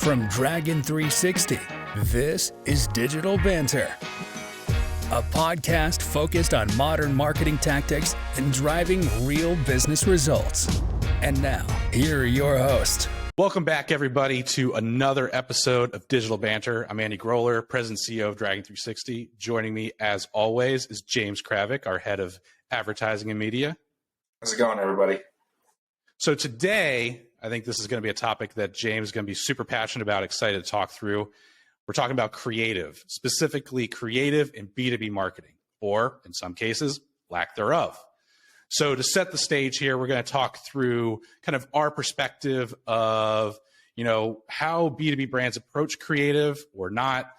From Dragon 360, this is Digital Banter, a podcast focused on modern marketing tactics and driving real business results. And now, here are your hosts. Welcome back, everybody, to another episode of Digital Banter. I'm Andy Groller, President and CEO of Dragon 360. Joining me, as always, is James Kravik, our head of advertising and media. How's it going, everybody? So today, I think this is going to be a topic that James is going to be super passionate about, excited to talk through. We're talking about creative, specifically creative in B2B marketing, or in some cases, lack thereof. So to set the stage here, we're going to talk through kind of our perspective of, how B2B brands approach creative or not,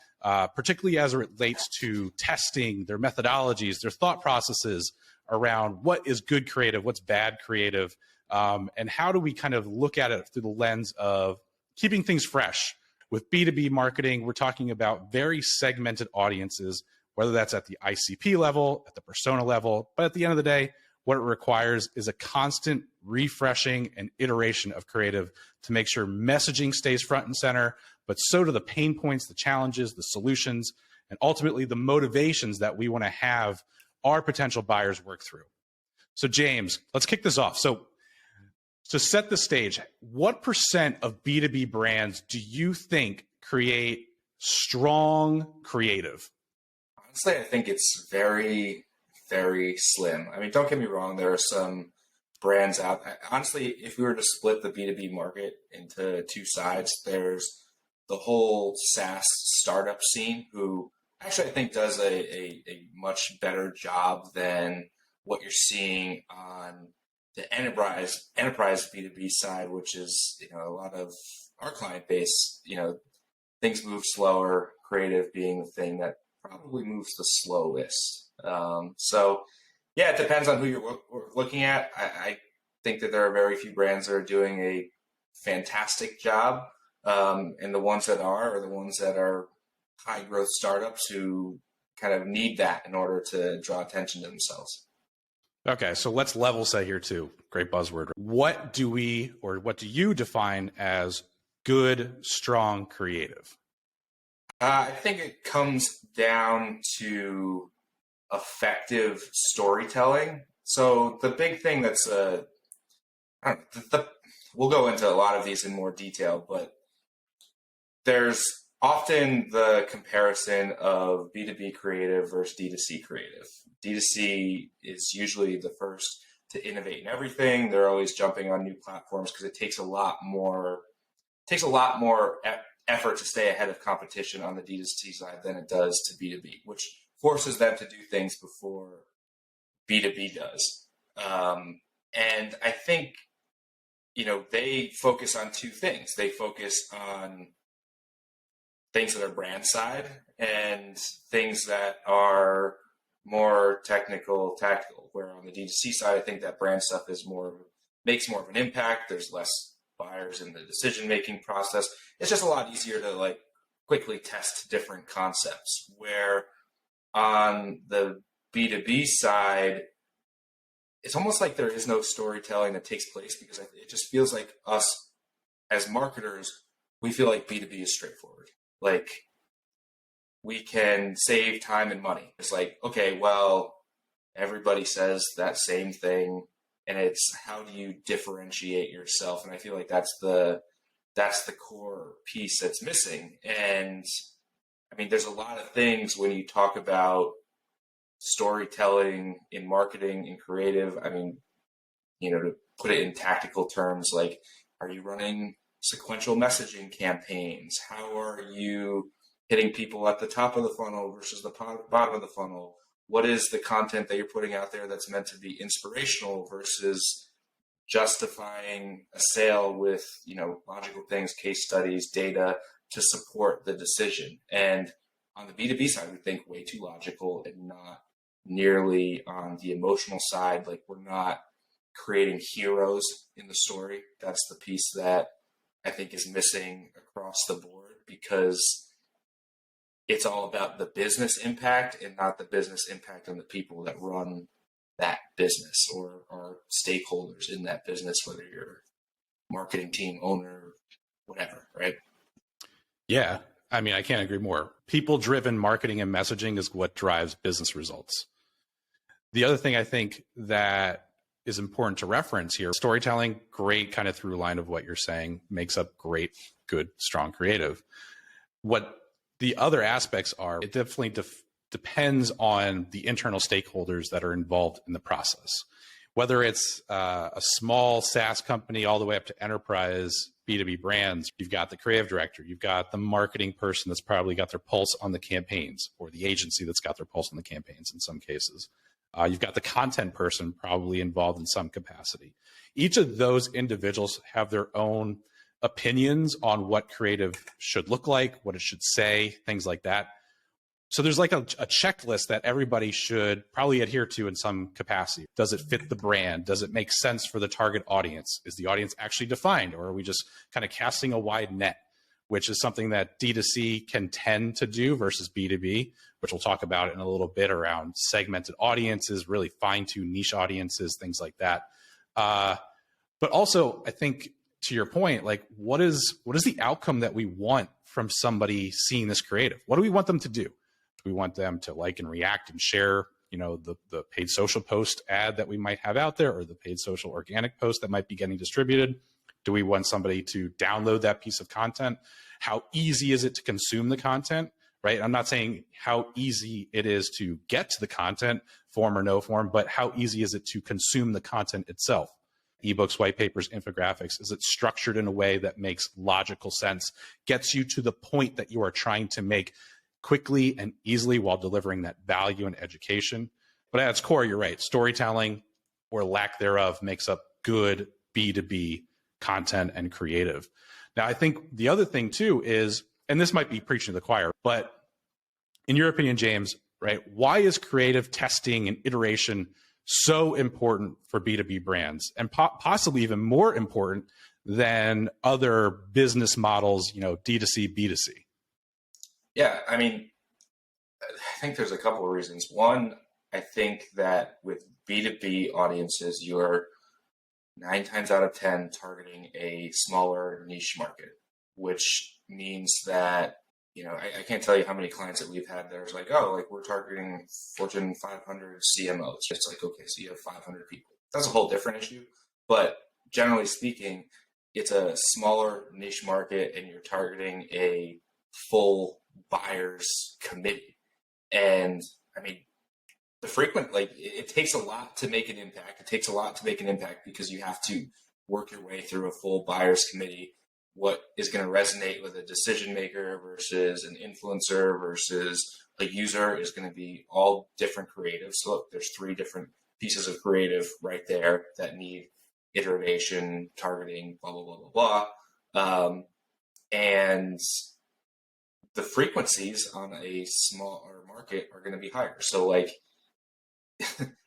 particularly as it relates to testing, their methodologies, their thought processes around what is good creative, what's bad creative, and how do we kind of look at it through the lens of keeping things fresh. With B2B marketing, we're talking about very segmented audiences, whether that's at the ICP level, at the persona level, but at the end of the day, what it requires is a constant refreshing and iteration of creative to make sure messaging stays front and center, but so do the pain points, the challenges, the solutions, and ultimately the motivations that we want to have our potential buyers work through. So James, let's kick this off. So to set the stage, what percent of B2B brands do you think create strong creative? Honestly, I think it's very, very slim. I mean, don't get me wrong. There are some brands out. Honestly, if we were to split the B2B market into two sides, there's the whole SaaS startup scene, who actually I think does a much better job than what you're seeing on the enterprise B2B side, which is, a lot of our client base, things move slower, creative being the thing that probably moves the slowest. Yeah, it depends on who you're looking at. I think that there are very few brands that are doing a fantastic job. And the ones that are the ones that are high growth startups who kind of need that in order to draw attention to themselves. Okay, so let's level set here too. Great buzzword. What do you define as good, strong creative? I think it comes down to effective storytelling. So the big thing that's we'll go into a lot of these in more detail, but there's often the comparison of B2B creative versus D2C creative. D2C is usually the first to innovate in everything. They're always jumping on new platforms because it takes a lot more effort to stay ahead of competition on the D2C side than it does to B2B, which forces them to do things before B2B does. And I think, they focus on two things. They focus on things that are brand side and things that are more technical, tactical, where on the D2C side, I think that brand stuff makes more of an impact. There's less buyers in the decision-making process. It's just a lot easier to quickly test different concepts, where on the B2B side, it's almost like there is no storytelling that takes place, because it just feels like us as marketers, we feel like B2B is straightforward. We can save time and money. It's like, okay, well, everybody says that same thing, and it's how do you differentiate yourself? And I feel like that's the core piece that's missing. And I mean, there's a lot of things when you talk about storytelling in marketing and creative. I mean, to put it in tactical terms, are you running sequential messaging campaigns? How are you hitting people at the top of the funnel versus the bottom of the funnel? What is the content that you're putting out there that's meant to be inspirational versus justifying a sale with, logical things, case studies, data to support the decision? And on the B2B side, we think way too logical and not nearly on the emotional side. We're not creating heroes in the story. That's the piece that I think is missing across the board, because it's all about the business impact and not the business impact on the people that run that business or are stakeholders in that business, whether you're marketing team, owner, whatever, right? Yeah. I mean, I can't agree more. People-driven marketing and messaging is what drives business results. The other thing I think that is important to reference here, storytelling, great kind of through line of what you're saying, makes up great, good, strong creative. What the other aspects are, it definitely depends on the internal stakeholders that are involved in the process. Whether it's a small SaaS company all the way up to enterprise B2B brands, you've got the creative director, you've got the marketing person that's probably got their pulse on the campaigns, or the agency that's got their pulse on the campaigns in some cases. You've got the content person probably involved in some capacity. Each of those individuals have their own opinions on what creative should look like, what it should say, things like that. So there's like a checklist that everybody should probably adhere to in some capacity. Does it fit the brand? Does it make sense for the target audience? Is the audience actually defined, or are we just kind of casting a wide net, which is something that D2C can tend to do versus B2B, which we'll talk about in a little bit around segmented audiences, really fine-tune niche audiences, things like that. But also, I think to your point, like what is the outcome that we want from somebody seeing this creative? What do we want them to do? We want them to like and react and share, the paid social post ad that we might have out there, or the paid social organic post that might be getting distributed. Do we want somebody to download that piece of content? How easy is it to consume the content, right? I'm not saying how easy it is to get to the content, form or no form, but how easy is it to consume the content itself? Ebooks, white papers, infographics, is it structured in a way that makes logical sense, gets you to the point that you are trying to make quickly and easily while delivering that value and education? But at its core, you're right. Storytelling or lack thereof makes up good B2B content and creative. Now, I think the other thing too is, and this might be preaching to the choir, but in your opinion, James, right, why is creative testing and iteration so important for B2B brands, and possibly even more important than other business models, D2C, B2C? Yeah, I mean, I think there's a couple of reasons. One, I think that with B2B audiences, you're 9 times out of 10 targeting a smaller niche market, which means that, I can't tell you how many clients that we've had there's like, we're targeting Fortune 500 CMOs. It's like, okay, so you have 500 people. That's a whole different issue. But generally speaking, it's a smaller niche market and you're targeting a full buyer's committee. And I mean, it takes a lot to make an impact. It takes a lot to make an impact because you have to work your way through a full buyer's committee. What is going to resonate with a decision maker versus an influencer versus a user is going to be all different creative. So look, there's 3 different pieces of creative right there that need iteration, targeting, blah, blah, blah, blah, blah. And the frequencies on a smaller market are going to be higher. So like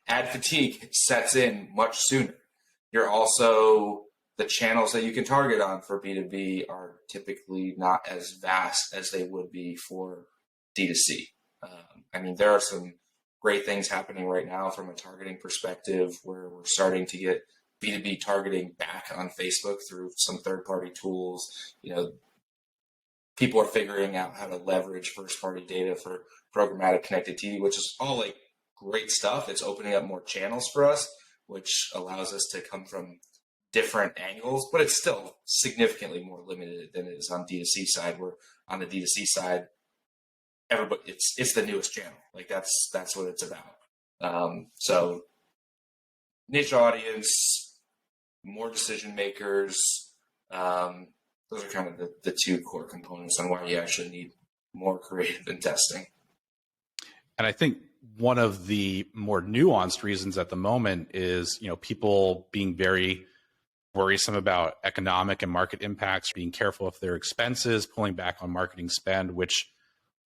ad fatigue sets in much sooner. You're also, the channels that you can target on for B2B are typically not as vast as they would be for D2C. I mean, there are some great things happening right now from a targeting perspective where we're starting to get B2B targeting back on Facebook through some third-party tools. People are figuring out how to leverage first-party data for programmatic connected TV, which is all like great stuff. It's opening up more channels for us, which allows us to come from different angles, but it's still significantly more limited than it is on D2C side, where on the D2C side, everybody, it's the newest channel. Like that's what it's about. So niche audience, more decision makers, those are kind of the 2 core components on why you actually need more creative and testing. And I think one of the more nuanced reasons at the moment is, people being very worrisome about economic and market impacts, being careful of their expenses, pulling back on marketing spend, which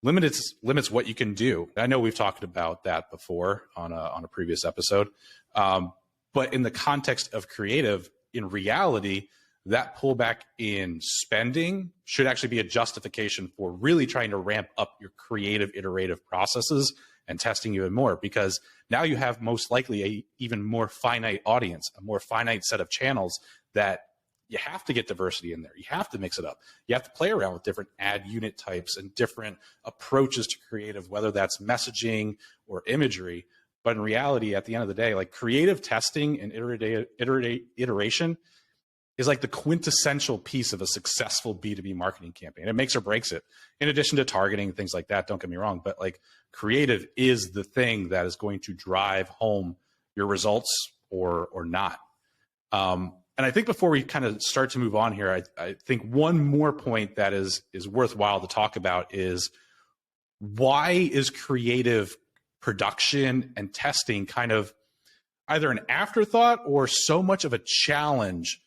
limits what you can do. I know we've talked about that before on a previous episode. But in the context of creative, in reality, that pullback in spending should actually be a justification for really trying to ramp up your creative iterative processes and testing even more, because now you have most likely a even more finite audience, a more finite set of channels that you have to get diversity in there. You have to mix it up. You have to play around with different ad unit types and different approaches to creative, whether that's messaging or imagery. But in reality, at the end of the day, like creative testing and iteration is like the quintessential piece of a successful B2B marketing campaign. It makes or breaks it, in addition to targeting, things like that. Don't get me wrong, but like creative is the thing that is going to drive home your results or not. And I think before we kind of start to move on here, I think one more point that is worthwhile to talk about is, why is creative production and testing kind of either an afterthought or so much of a challenge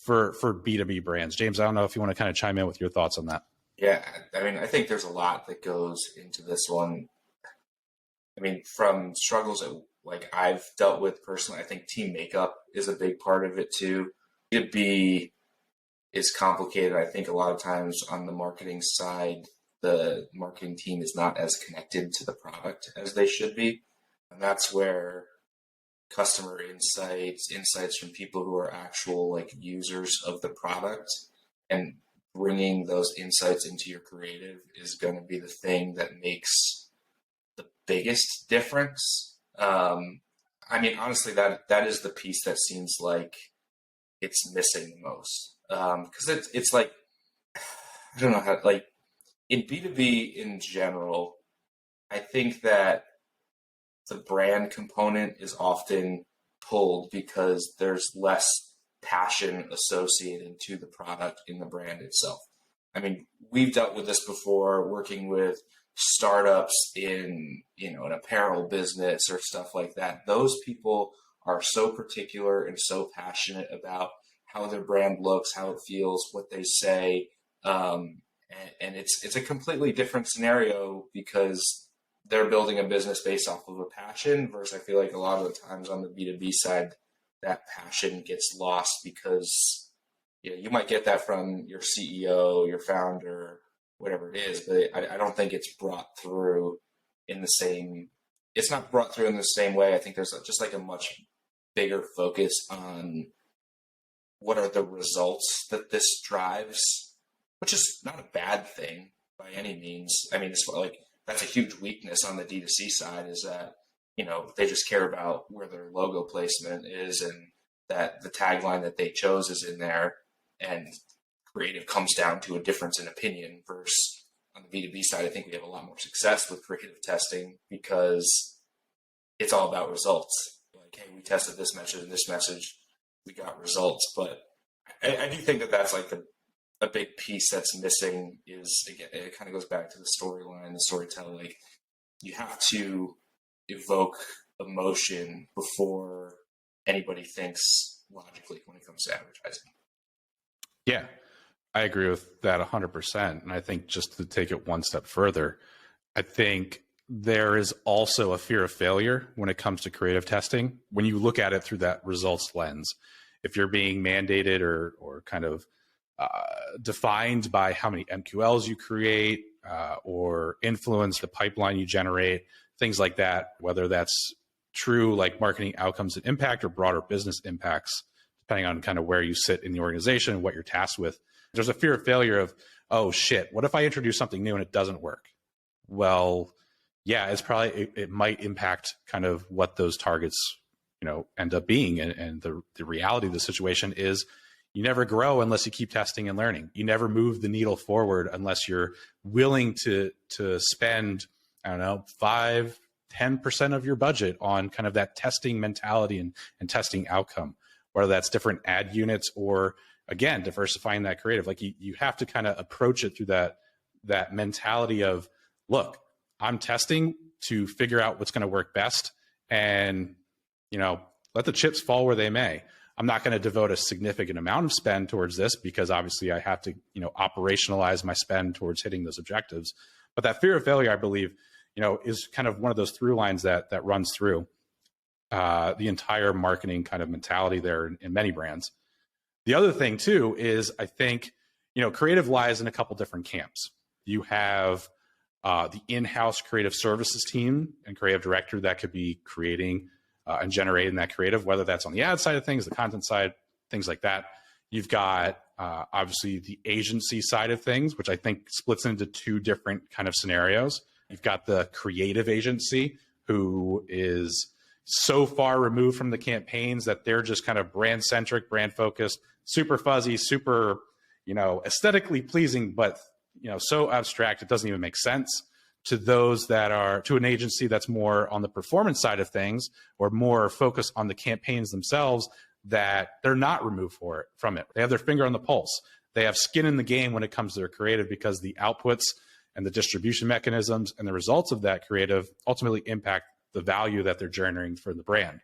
for B2B brands? James, I don't know if you want to kind of chime in with your thoughts on that. Yeah, I mean, I think there's a lot that goes into this one. I mean, from struggles that like I've dealt with personally, I think team makeup is a big part of it too. B2B is complicated. I think a lot of times on the marketing side, the marketing team is not as connected to the product as they should be. And that's where customer insights from people who are actual like users of the product, and bringing those insights into your creative is going to be the thing that makes the biggest difference. I mean, honestly, that is the piece that seems like it's missing the most. Because it's like, I don't know how, like in B2B in general, I think that the brand component is often pulled because there's less passion associated to the product in the brand itself. I mean, we've dealt with this before, working with startups in, an apparel business or stuff like that. Those people are so particular and so passionate about how their brand looks, how it feels, what they say. And it's a completely different scenario because they're building a business based off of a passion, versus I feel like a lot of the times on the B2B side, that passion gets lost because you might get that from your CEO, your founder, whatever it is, but I don't think it's brought through in the same, it's not brought through in the same way. I think there's just like a much bigger focus on what are the results that this drives, which is not a bad thing by any means. I mean, it's like, that's a huge weakness on the D2C side, is that, they just care about where their logo placement is and that the tagline that they chose is in there, and creative comes down to a difference in opinion. Versus on the B2B side, I think we have a lot more success with creative testing because it's all about results. Like, hey, we tested this message and this message, we got results. But I do think that that's like a big piece that's missing. Is, again, it kind of goes back to the storyline, the storytelling. Like, you have to evoke emotion before anybody thinks logically when it comes to advertising. Yeah, I agree with that 100%. And I think just to take it one step further, I think there is also a fear of failure when it comes to creative testing. When you look at it through that results lens, if you're being mandated or kind of defined by how many MQLs you create or influence the pipeline you generate, things like that, whether that's true like marketing outcomes and impact or broader business impacts, depending on kind of where you sit in the organization and what you're tasked with. There's a fear of failure of, oh shit, what if I introduce something new and it doesn't work? Well, yeah, it might impact kind of what those targets, end up being. And the reality of the situation is, you never grow unless you keep testing and learning. You never move the needle forward unless you're willing to spend, 5-10% of your budget on kind of that testing mentality and testing outcome, whether that's different ad units or, again, diversifying that creative. Like you have to kind of approach it through that mentality of, look, I'm testing to figure out what's going to work best, and, let the chips fall where they may. I'm not going to devote a significant amount of spend towards this because obviously I have to, operationalize my spend towards hitting those objectives. But that fear of failure, I believe, is kind of one of those through lines that runs through the entire marketing kind of mentality there in many brands. The other thing too is, I think, creative lies in a couple different camps. You have the in-house creative services team and creative director that could be creating and generating that creative, whether that's on the ad side of things, the content side, things like that. You've got obviously the agency side of things, which I think splits into two different kind of scenarios. You've got the creative agency, who is so far removed from the campaigns that they're just kind of brand centric, brand focused, super fuzzy, super, aesthetically pleasing, but, so abstract, it doesn't even make sense. To those that are, to an agency that's more on the performance side of things, or more focused on the campaigns themselves, that they're not removed from it. They have their finger on the pulse. They have skin in the game when it comes to their creative, because the outputs and the distribution mechanisms and the results of that creative ultimately impact the value that they're generating for the brand.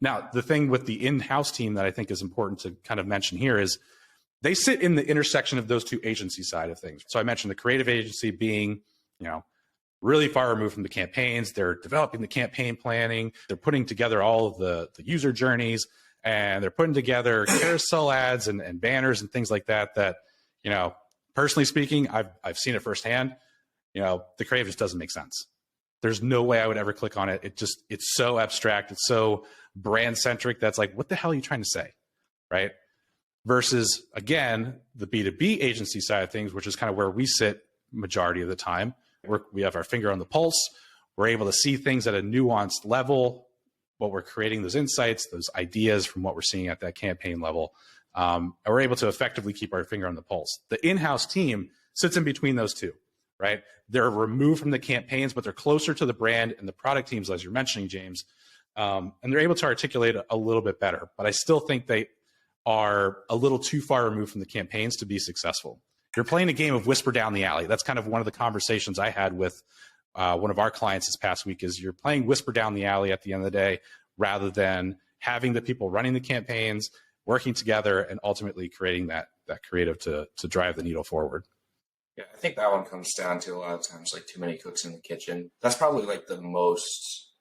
Now, the thing with the in-house team that I think is important to kind of mention here is they sit in the intersection of those two agency side of things. So I mentioned the creative agency being, really far removed from the campaigns. They're developing the campaign planning. They're putting together all of the user journeys, and they're putting together carousel ads and banners and things like that, personally speaking, I've seen it firsthand. The creative just doesn't make sense. There's no way I would ever click on it. It's so abstract. It's so brand centric. That's like, what the hell are you trying to say? Right. Versus, again, the B2B agency side of things, which is kind of where we sit majority of the time. We have our finger on the pulse. We're able to see things at a nuanced level, what we're creating, those insights, those ideas from what we're seeing at that campaign level. And we're able to effectively keep our finger on the pulse. The in-house team sits in between those two, right? They're removed from the campaigns, but they're closer to the brand and the product teams, as you're mentioning, James. And they're able to articulate a little bit better. But I still think they are a little too far removed from the campaigns to be successful. You're playing a game of whisper down the alley. That's kind of one of the conversations I had with one of our clients this past week, is you're playing whisper down the alley at the end of the day, rather than having the people running the campaigns, working together, and ultimately creating that creative to drive the needle forward. Yeah, I think that one comes down to, a lot of times, like, too many cooks in the kitchen. That's probably like the most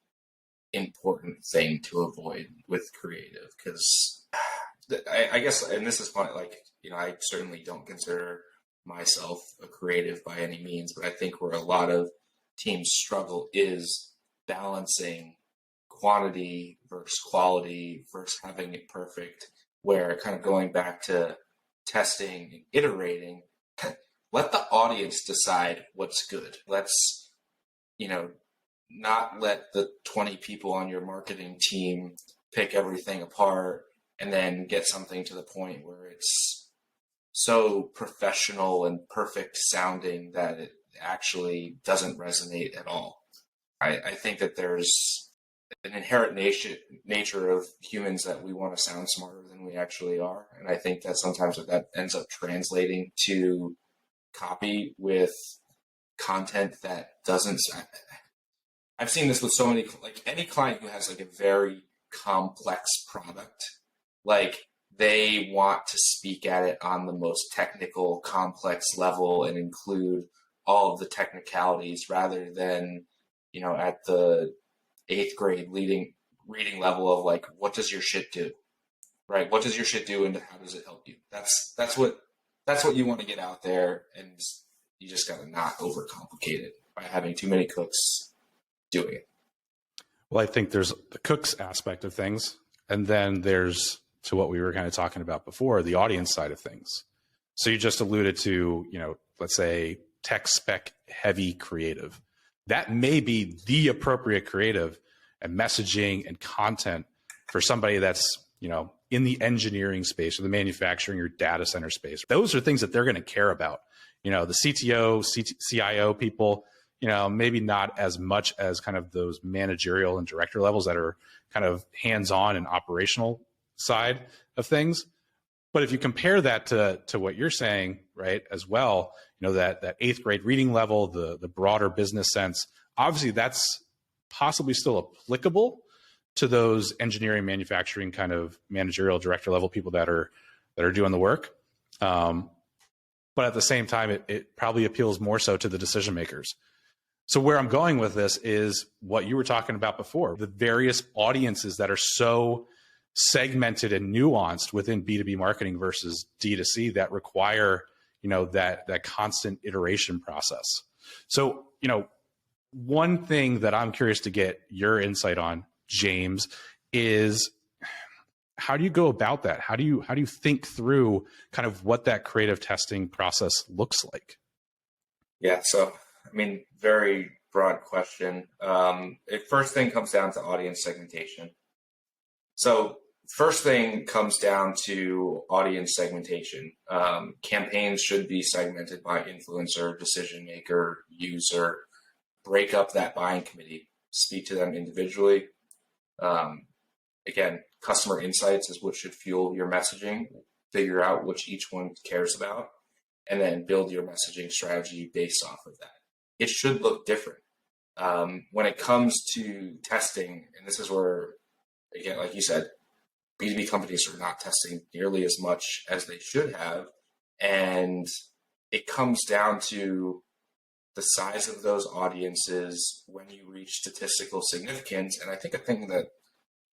important thing to avoid with creative, because I guess, and this is funny, like, I certainly don't consider myself a creative by any means, but I think where a lot of teams struggle is balancing quantity versus quality versus having it perfect, where, kind of going back to testing and iterating, let the audience decide what's good. Let's, not let the 20 people on your marketing team pick everything apart and then get something to the point where it's so professional and perfect sounding that it actually doesn't resonate at all. I think that there's an inherent nature of humans that we want to sound smarter than we actually are. And I think that sometimes that ends up translating to copy with content that doesn't. I've seen this with so many, like, any client who has like a very complex product, like, they want to speak at it on the most technical, complex level and include all of the technicalities, rather than, at the 8th grade reading level of, like, what does your shit do? Right? What does your shit do, and how does it help you? That's what you want to get out there, and you just got to not overcomplicate it by having too many cooks doing it. Well, I think there's the cooks aspect of things, and then there's, to what we were kind of talking about before, the audience side of things. So you just alluded to, let's say tech spec heavy creative. That may be the appropriate creative and messaging and content for somebody that's, in the engineering space or the manufacturing or data center space. Those are things that they're going to care about. The CTO, CIO people, maybe not as much as kind of those managerial and director levels that are kind of hands-on and operational side of things. But if you compare that to what you're saying, right, as well, that 8th grade reading level, the broader business sense, obviously that's possibly still applicable to those engineering, manufacturing, kind of managerial director level people that are doing the work. But at the same time, it probably appeals more so to the decision makers. So where I'm going with this is what you were talking about before, the various audiences that are so segmented and nuanced within B2B marketing versus D2C that require, that constant iteration process. So, one thing that I'm curious to get your insight on, James, is how do you go about that? How do you think through kind of what that creative testing process looks like? Yeah. So, I mean, very broad question. First thing comes down to audience segmentation. So first thing comes down to audience segmentation. Campaigns should be segmented by influencer, decision maker, user. Break up that buying committee, speak to them individually. Again, customer insights is what should fuel your messaging. Figure out which each one cares about, and then build your messaging strategy based off of that. It should look different. When it comes to testing, and this is where, again, like you said, B2B companies are not testing nearly as much as they should have. And it comes down to the size of those audiences when you reach statistical significance. And I think a thing that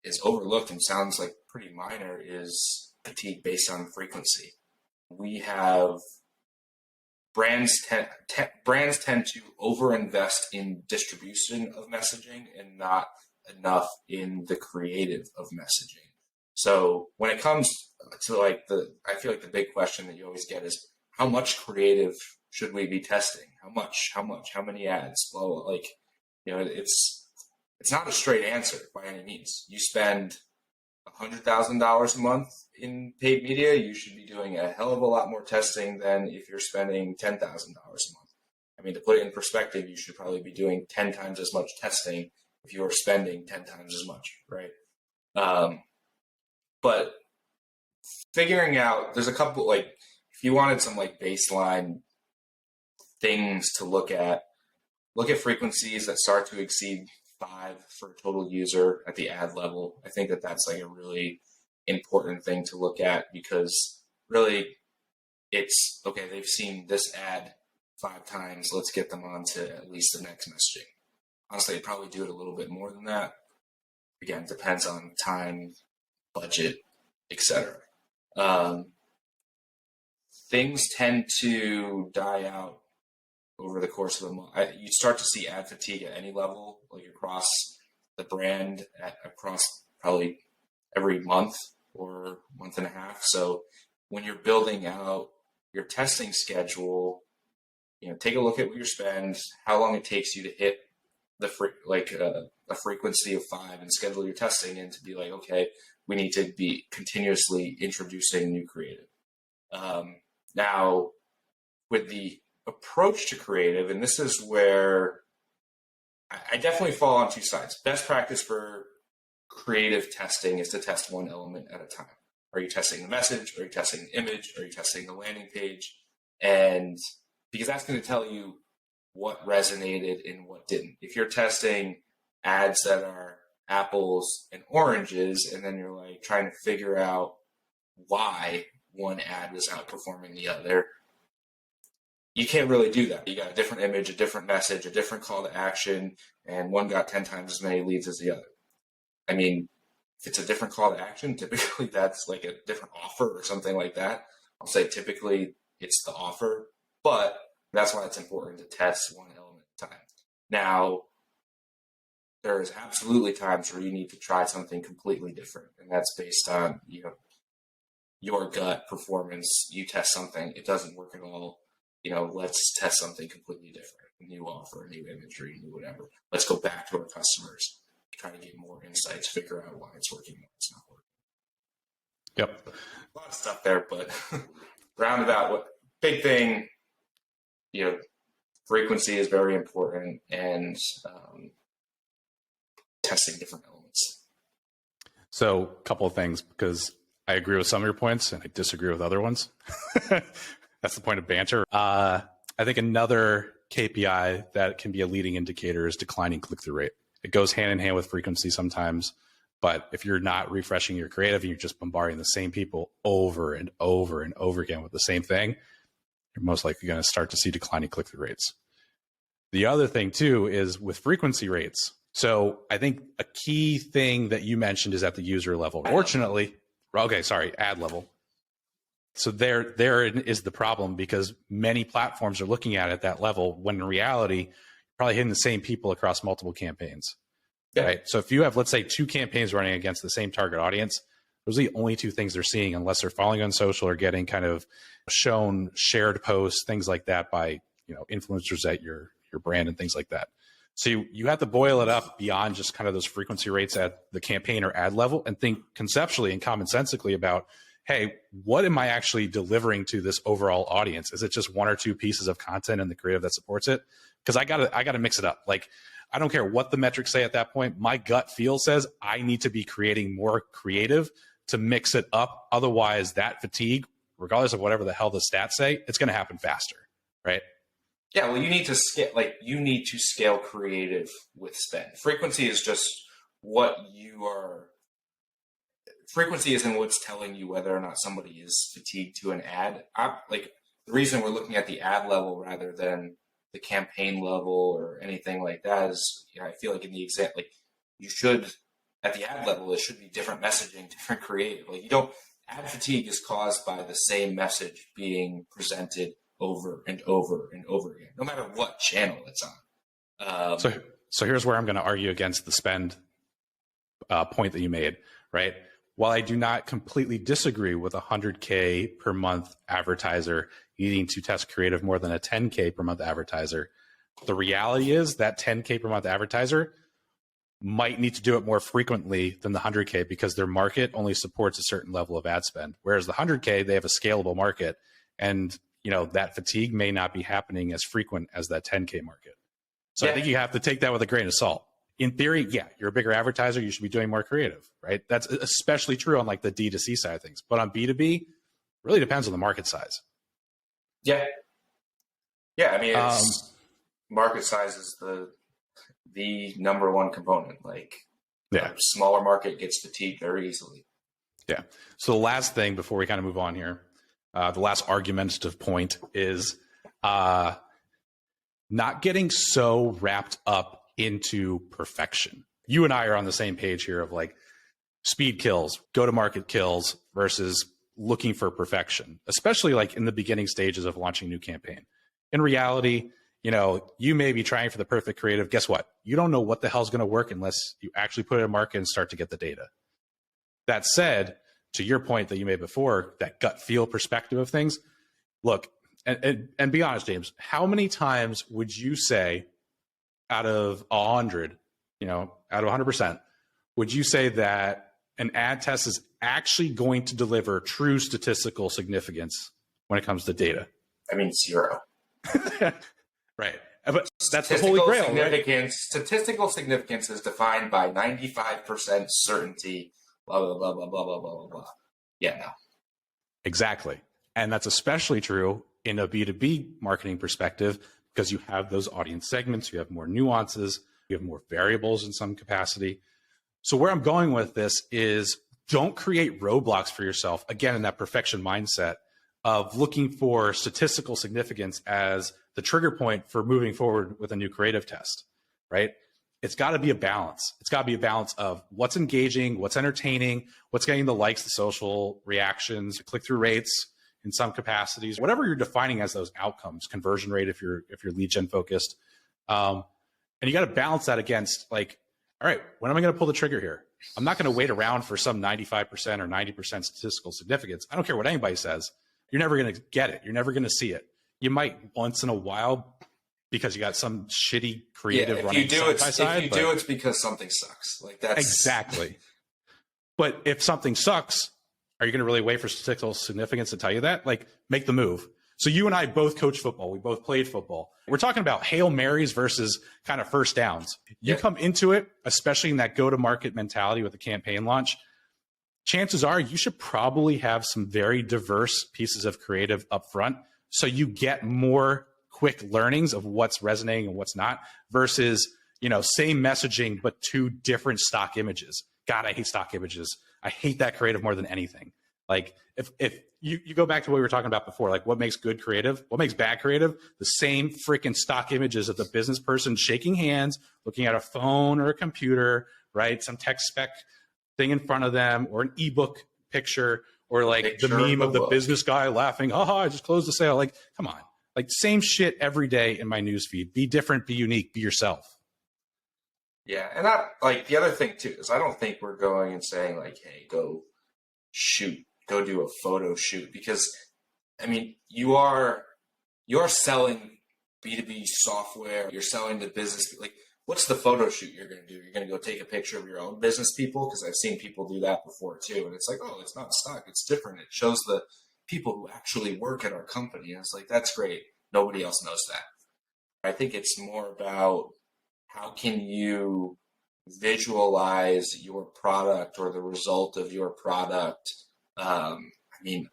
is overlooked and sounds like pretty minor is fatigue based on frequency. We have brands tend to overinvest in distribution of messaging and not enough in the creative of messaging. So when it comes to I feel like the big question that you always get is, how much creative should we be testing? How many ads? Blah, blah, like, it's not a straight answer by any means. You spend $100,000 a month in paid media, you should be doing a hell of a lot more testing than if you're spending $10,000 a month. I mean, to put it in perspective, you should probably be doing 10 times as much testing if you are spending 10 times as much, right? But figuring out, there's a couple, if you wanted some baseline things to look at frequencies that start to exceed 5 for a total user at the ad level. I think that's a really important thing to look at, because really it's, okay, they've seen this ad 5 times, let's get them on to at least the next messaging. Honestly, I'd probably do it a little bit more than that. Again, depends on time, budget, etc. Things tend to die out over the course of a month. You start to see ad fatigue at any level, across the brand, across probably every month or month and a half. So when you're building out your testing schedule, take a look at what you spend, how long it takes you to hit a frequency of 5, and schedule your testing in to be okay, we need to be continuously introducing new creative. Now, with the approach to creative, and this is where I definitely fall on 2 sides. Best practice for creative testing is to test one element at a time. Are you testing the message? Are you testing the image? Are you testing the landing page? And because that's going to tell you what resonated and what didn't. If you're testing ads that are apples and oranges, and then you're trying to figure out why one ad was outperforming the other, you can't really do that. You got a different image, a different message, a different call to action, and one got 10 times as many leads as the other. I mean, if it's a different call to action, typically that's a different offer or something like that. I'll say typically it's the offer, but that's why it's important to test one element at a time. Now, there is absolutely times where you need to try something completely different, and that's based on your gut performance. You test something, it doesn't work at all. Let's test something completely different, a new offer, a new imagery, new whatever. Let's go back to our customers, try to get more insights, figure out why it's working, why it's not working. Yep. A lot of stuff there, but roundabout, big thing, frequency is very important, and testing different elements. So a couple of things, because I agree with some of your points and I disagree with other ones. That's the point of banter. I think another KPI that can be a leading indicator is declining click-through rate. It goes hand in hand with frequency sometimes, but if you're not refreshing your creative and you're just bombarding the same people over and over and over again with the same thing, you're most likely going to start to see declining click-through rates. The other thing too is with frequency rates. So I think a key thing that you mentioned is at the user level. Fortunately, ad level. So there is the problem, because many platforms are looking at it at that level, when in reality, you're probably hitting the same people across multiple campaigns, right? So if you have, let's say, 2 campaigns running against the same target audience, Those are the only two things they're seeing, unless they're following on social or getting kind of shown shared posts, things like that by, influencers at your brand and things like that. So you have to boil it up beyond just kind of those frequency rates at the campaign or ad level and think conceptually and commonsensically about, hey, what am I actually delivering to this overall audience? Is it just one or two pieces of content and the creative that supports it? Because I gotta mix it up. Like, I don't care what the metrics say at that point. My gut feel says I need to be creating more creative to mix it up. Otherwise, that fatigue, regardless of whatever the hell the stats say, it's going to happen faster, right? Yeah, well, you need to scale creative with spend. Frequency is just what you are. Frequency isn't what's telling you whether or not somebody is fatigued to an ad. The reason we're looking at the ad level rather than the campaign level or anything like that is, I feel like in the example, you should, at the ad level, it should be different messaging, different creative. Ad fatigue is caused by the same message being presented over and over and over again, no matter what channel it's on. So here's where I'm going to argue against the spend point that you made, right? While I do not completely disagree with a $100K per month advertiser needing to test creative more than a $10K per month advertiser, the reality is that $10K per month advertiser might need to do it more frequently than the $100K because their market only supports a certain level of ad spend. Whereas the $100K, they have a scalable market, and that fatigue may not be happening as frequent as that $10K market. So I think you have to take that with a grain of salt. In theory, yeah, you're a bigger advertiser, you should be doing more creative, right? That's especially true on like the D2C side of things. But on B2B, really depends on the market size. Yeah. Yeah, I mean, market size is the number one component. A smaller market gets fatigued very easily. Yeah. So the last thing before we kind of move on here, the last argumentative point is not getting so wrapped up into perfection. You and I are on the same page here of speed kills, go-to-market kills versus looking for perfection, especially in the beginning stages of launching a new campaign. In reality, you may be trying for the perfect creative. Guess what? You don't know what the hell's going to work unless you actually put it in market and start to get the data. That said, to your point that you made before, that gut feel perspective of things, look, and be honest, James, how many times would you say out of 100, out of 100%, would you say that an ad test is actually going to deliver true statistical significance when it comes to data? I mean, 0. Right. But that's the holy grail, right? Statistical significance is defined by 95% certainty, blah, blah, blah, blah, blah, blah, blah, blah. Yeah, no. Exactly. And that's especially true in a B2B marketing perspective because you have those audience segments, you have more nuances, you have more variables in some capacity. So where I'm going with this is don't create roadblocks for yourself, again, in that perfection mindset of looking for statistical significance as the trigger point for moving forward with a new creative test, right? It's got to be a balance. It's got to be a balance of what's engaging, what's entertaining, what's getting the likes, the social reactions, click-through rates in some capacities, whatever you're defining as those outcomes, conversion rate if you're lead gen focused. And you got to balance that against all right, when am I going to pull the trigger here? I'm not going to wait around for some 95% or 90% statistical significance. I don't care what anybody says. You're never going to get it. You're never going to see it. You might once in a while because you got some shitty creative running side by side. If you do, it's because something sucks. That's exactly. But if something sucks, are you going to really wait for statistical significance to tell you that? Make the move. So you and I both coach football. We both played football. We're talking about Hail Marys versus kind of first downs. You come into it, especially in that go-to-market mentality with the campaign launch, chances are you should probably have some very diverse pieces of creative up front so you get more quick learnings of what's resonating and what's not versus, same messaging but two different stock images. God, I hate stock images. I hate that creative more than anything. If you go back to what we were talking about before, what makes good creative, what makes bad creative, the same freaking stock images of the business person shaking hands, looking at a phone or a computer, right? Some tech spec thing in front of them or an ebook picture or the meme of the business guy laughing, I just closed the sale. Come on, same shit every day in my newsfeed. Be different, be unique, be yourself. Yeah. And that, the other thing too, is I don't think we're going and saying hey, go shoot, go do a photo shoot, because I mean, you're selling B2B software, you're selling to business. Like, what's the photo shoot you're going to do? You're going to go take a picture of your own business people? Because I've seen people do that before too. And it's like, oh, it's not stock, it's different. It shows the people who actually work at our company. And it's like, that's great. Nobody else knows that. I think it's more about how can you visualize your product or the result of your product. I mean,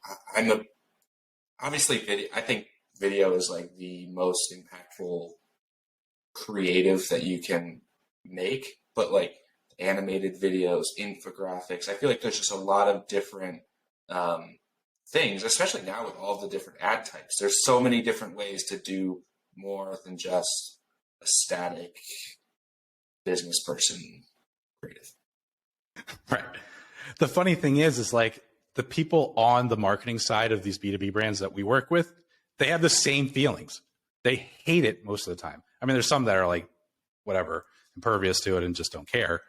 obviously video. I think video is like the most impactful creative that you can make, but like animated videos, infographics, I feel like there's just a lot of different things, especially now with all the different ad types. There's so many different ways to do more than just a static business person creative. Right. The funny thing is like the people on the marketing side of these B2B brands that we work with, they have the same feelings. They hate it most of the time. I mean, there's some that are like, whatever, impervious to it and just don't care.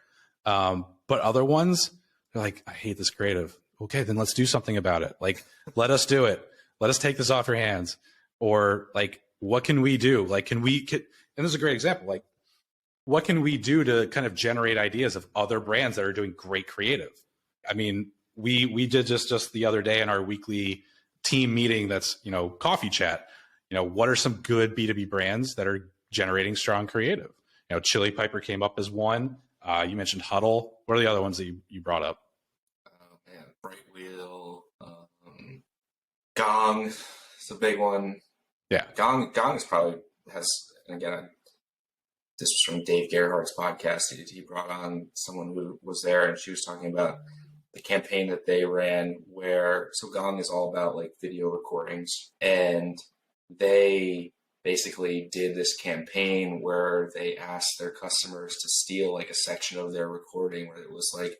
But other ones, they're like, I hate this creative. Okay, then let's do something about it. Like, let us do it. Let us take this off your hands. Or like, what can we do? Like, and this is a great example. Like, what can we do to kind of generate ideas of other brands that are doing great creative? I mean, we did just the other day in our weekly team meeting that's, coffee chat, what are some good B2B brands that are generating strong creative? Chili Piper came up as one. You mentioned Huddle. What are the other ones that you brought up? Bright Wheel, Gong is a big one. Yeah. Gong is probably has, and again, this was from Dave Gerhardt's podcast. He brought on someone who was there, and she was talking about the campaign that they ran so Gong is all about like video recordings, and they basically did this campaign where they asked their customers to steal like a section of their recording where it was like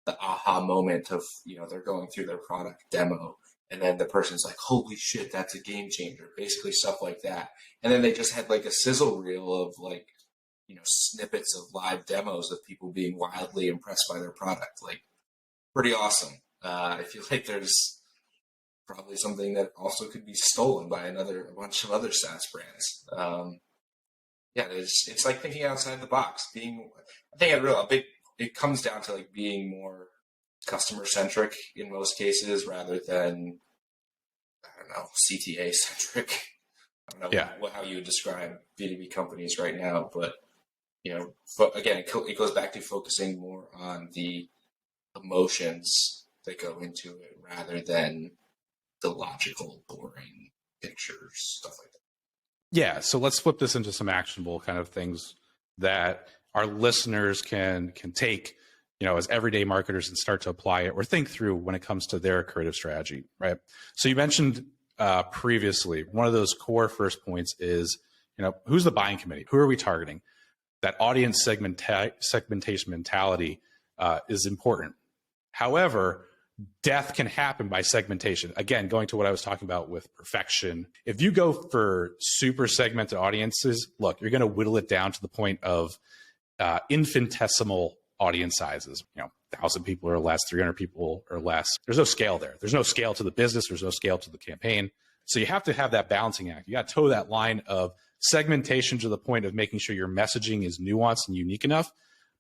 the aha moment of, they're going through their product demo. And then the person's like, holy shit, that's a game changer. Basically stuff like that. And then they just had like a sizzle reel of like, snippets of live demos of people being wildly impressed by their product. Like, pretty awesome. I feel like there's probably something that also could be stolen by a bunch of other SaaS brands. It's like thinking outside the box. It comes down to like being more customer centric in most cases rather than, CTA centric. I don't know how you would describe B2B companies right now, but again, it goes back to focusing more on the emotions that go into it rather than the logical, boring pictures, stuff like that. Yeah. So let's flip this into some actionable kind of things that our listeners can take, as everyday marketers and start to apply it or think through when it comes to their creative strategy, right? So you mentioned previously, one of those core first points is, who's the buying committee? Who are we targeting? That audience segmentation mentality is important. However, death can happen by segmentation. Again, going to what I was talking about with perfection. If you go for super segmented audiences, look, you're going to whittle it down to the point of infinitesimal audience sizes, 1,000 people or less, 300 people or less. There's no scale there. There's no scale to the business. There's no scale to the campaign. So you have to have that balancing act. You got to toe that line of segmentation to the point of making sure your messaging is nuanced and unique enough,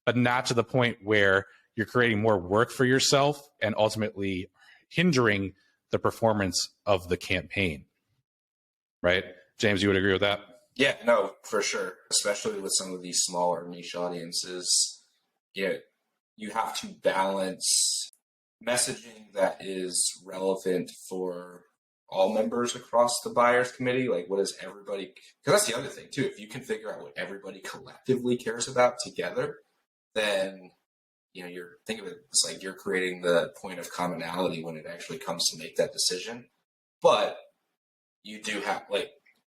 but not to the point where you're creating more work for yourself and ultimately hindering the performance of the campaign. Right? James, you would agree with that? Yeah, no, for sure. Especially with some of these smaller niche audiences, you have to balance messaging that is relevant for all members across the buyer's committee. Like, what is everybody? Because that's the other thing too. If you can figure out what everybody collectively cares about together, then think of it as like you're creating the point of commonality when it actually comes to make that decision. But you do have,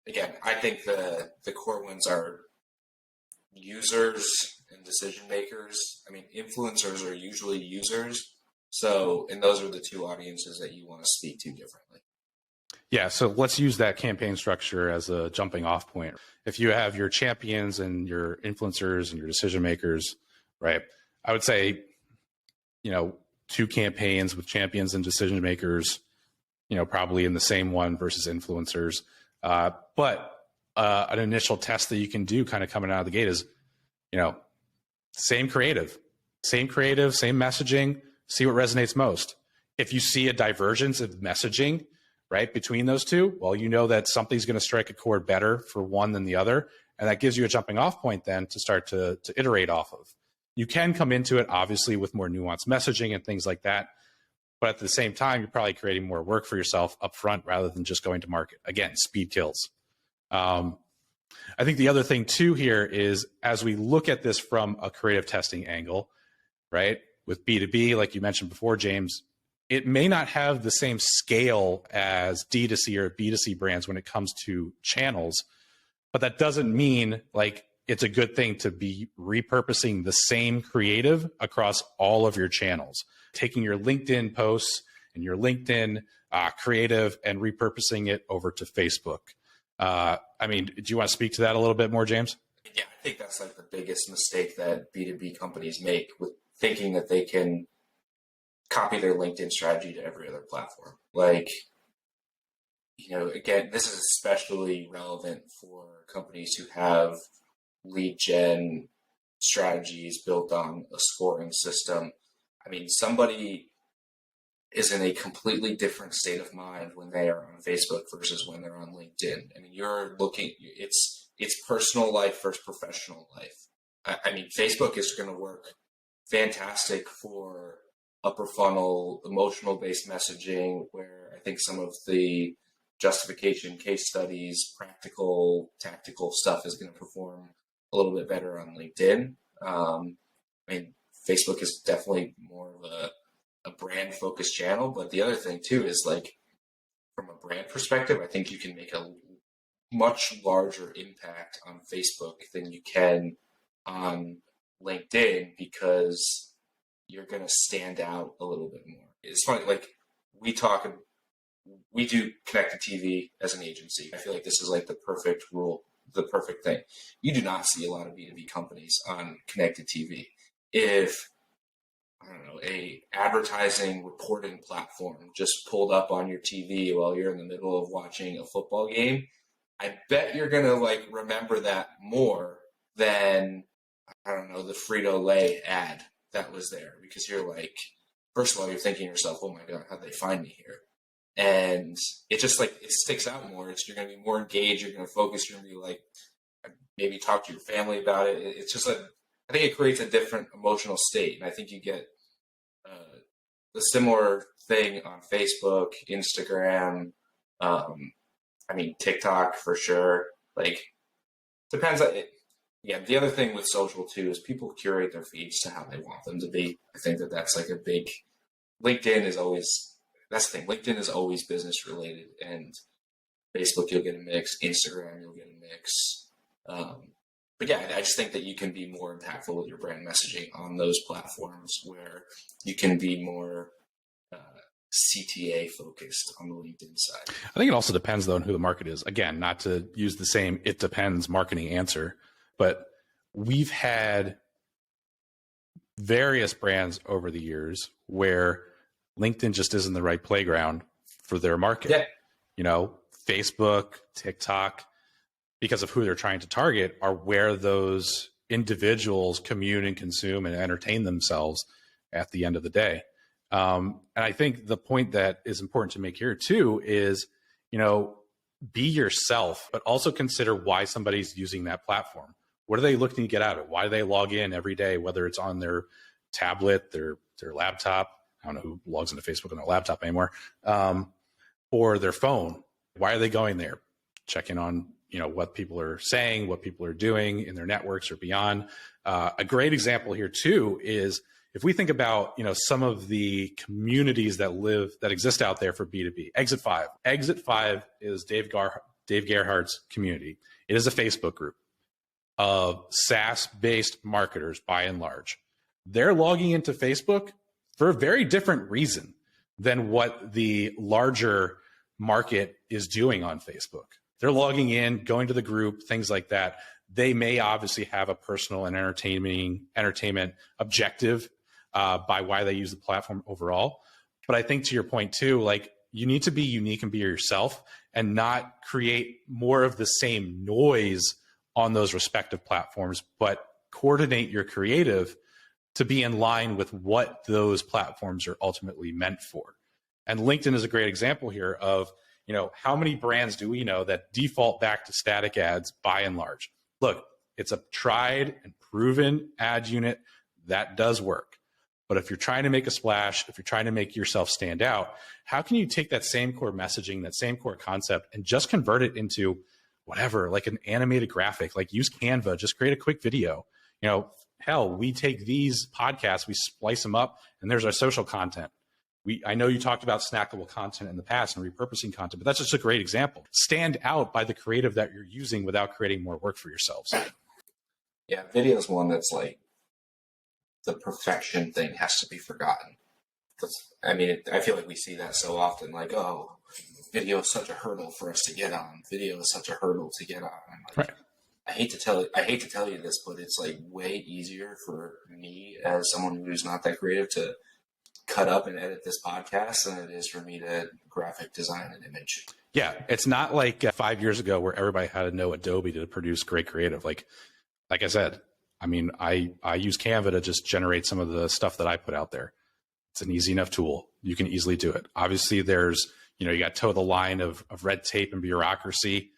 again, I think the core ones are users and decision makers. I mean, influencers are usually users. And those are the two audiences that you want to speak to differently. Yeah, so let's use that campaign structure as a jumping off point. If you have your champions and your influencers and your decision makers, right? I would say, two campaigns with champions and decision makers, probably in the same one versus influencers. But an initial test that you can do kind of coming out of the gate is, same creative, same messaging, see what resonates most. If you see a divergence of messaging, right, between those two, well, you know that something's going to strike a chord better for one than the other. And that gives you a jumping off point then to start to iterate off of. You can come into it, obviously, with more nuanced messaging and things like that. But at the same time, you're probably creating more work for yourself up front rather than just going to market. Again, speed kills. I think the other thing too here is, as we look at this from a creative testing angle, right, with B2B, like you mentioned before, James, it may not have the same scale as D2C or B2C brands when it comes to channels, but that doesn't mean like it's a good thing to be repurposing the same creative across all of your channels, taking your LinkedIn posts and your LinkedIn creative and repurposing it over to Facebook. Do you want to speak to that a little bit more, James? Yeah, I think that's like the biggest mistake that B2B companies make, with thinking that they can copy their LinkedIn strategy to every other platform. Like, again, this is especially relevant for companies who have lead gen strategies built on a scoring system. I mean, somebody is in a completely different state of mind when they are on Facebook versus when they're on LinkedIn. I mean, you're looking, it's personal life versus professional life. I mean, Facebook is going to work fantastic for upper funnel, emotional based messaging, where I think some of the justification, case studies, practical, tactical stuff is going to perform a little bit better on LinkedIn. Facebook is definitely more of a brand focused channel. But the other thing too is, like, from a brand perspective, I think you can make a much larger impact on Facebook than you can on LinkedIn, because you're going to stand out a little bit more. It's funny, like, we do connected TV as an agency. I feel like this is like the perfect rule, the perfect thing. You do not see a lot of B2B companies on connected TV. If, I don't know, a advertising reporting platform just pulled up on your TV while you're in the middle of watching a football game, I bet you're going to like remember that more than, I don't know, the Frito-Lay ad that was there, because you're like, first of all, you're thinking to yourself, oh my God, how'd they find me here? And it just like, it sticks out more. You're going to be more engaged. You're going to focus. You're going to be like, maybe talk to your family about it. It's just like, I think it creates a different emotional state. And I think you get the similar thing on Facebook, Instagram, TikTok for sure. Like, depends on it. Yeah, the other thing with social too is people curate their feeds to how they want them to be. I think that's like a big, LinkedIn is always, that's the thing. LinkedIn is always business related, and Facebook, you'll get a mix. Instagram, you'll get a mix. But yeah, I just think that you can be more impactful with your brand messaging on those platforms, where you can be more CTA focused on the LinkedIn side. I think it also depends, though, on who the market is. Again, not to use the same "it depends" marketing answer, but we've had various brands over the years where LinkedIn just isn't the right playground for their market. Yeah. Facebook, TikTok, because of who they're trying to target, are where those individuals commune and consume and entertain themselves at the end of the day. And I think the point that is important to make here too is, be yourself, but also consider why somebody's using that platform. What are they looking to get out of it? Why do they log in every day, whether it's on their tablet, their laptop? I don't know who logs into Facebook on their laptop anymore, or their phone. Why are they going there? Checking on, what people are saying, what people are doing in their networks or beyond. A great example here too is, if we think about, some of the communities that exist out there for B2B, Exit 5. Exit 5 is Dave Gerhardt's community. It is a Facebook group of SaaS-based marketers, by and large. They're logging into Facebook for a very different reason than what the larger market is doing on Facebook. They're logging in, going to the group, things like that. They may obviously have a personal and entertainment objective, by why they use the platform overall. But I think to your point too, like you need to be unique and be yourself and not create more of the same noise on those respective platforms, but coordinate your creative to be in line with what those platforms are ultimately meant for. And LinkedIn is a great example here of, you know, how many brands do we know that default back to static ads by and large? Look, it's a tried and proven ad unit that does work. But if you're trying to make a splash, if you're trying to make yourself stand out, how can you take that same core messaging, that same core concept, and just convert it into whatever, like an animated graphic, like use Canva, just create a quick video. You know, hell, we take these podcasts, we splice them up, and there's our social content. I know you talked about snackable content in the past and repurposing content, but that's just a great example. Stand out by the creative that you're using without creating more work for yourselves. Yeah, video is one that's like the perfection thing has to be forgotten. I mean, I feel like we see that so often, like, oh, video is such a hurdle for us to get on. Video is such a hurdle to get on. I'm like, right. I hate to tell you this, but it's like way easier for me as someone who's not that creative to cut up and edit this podcast than it is for me to graphic design an image. Yeah, it's not like 5 years ago where everybody had to know Adobe to produce great creative. Like I said, I mean, I use Canva to just generate some of the stuff that I put out there. It's an easy enough tool. You can easily do it. Obviously, there's, you know, you got to toe the line of red tape and bureaucracy